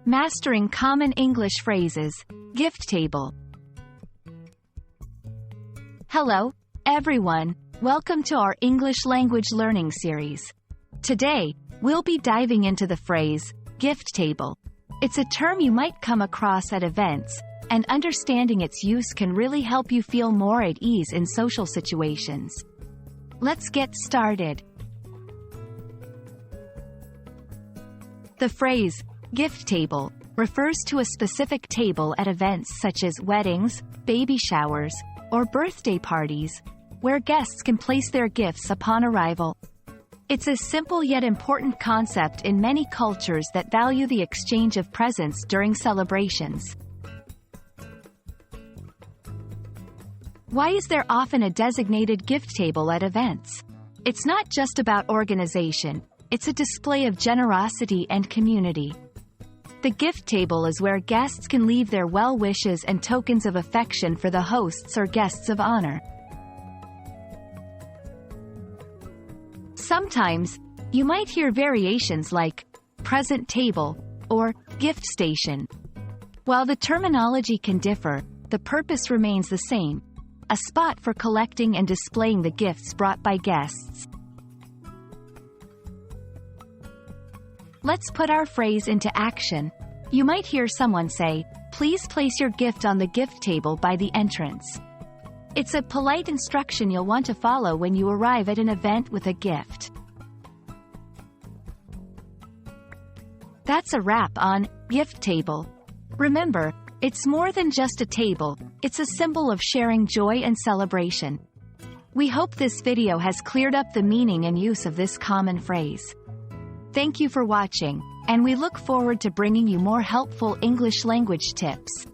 Mastering Common English Phrases, Gift Table. Hello, everyone. Welcome to our English language learning series. Today, we'll be diving into the phrase, gift table. It's a term you might come across at events, and understanding its use can really help you feel more at ease in social situations. Let's get started. The phrase, gift table, refers to a specific table at events such as weddings, baby showers, or birthday parties, where guests can place their gifts upon arrival. It's a simple yet important concept in many cultures that value the exchange of presents during celebrations. Why is there often a designated gift table at events? It's not just about organization, it's a display of generosity and community. The gift table is where guests can leave their well wishes and tokens of affection for the hosts or guests of honor. Sometimes, you might hear variations like present table or gift station. While the terminology can differ, the purpose remains the same: a spot for collecting and displaying the gifts brought by guests. Let's put our phrase into action. You might hear someone say, "Please place your gift on the gift table by the entrance." It's a polite instruction you'll want to follow when you arrive at an event with a gift. That's a wrap on gift table. Remember, it's more than just a table, it's a symbol of sharing joy and celebration. We hope this video has cleared up the meaning and use of this common phrase. Thank you for watching, and we look forward to bringing you more helpful English language tips.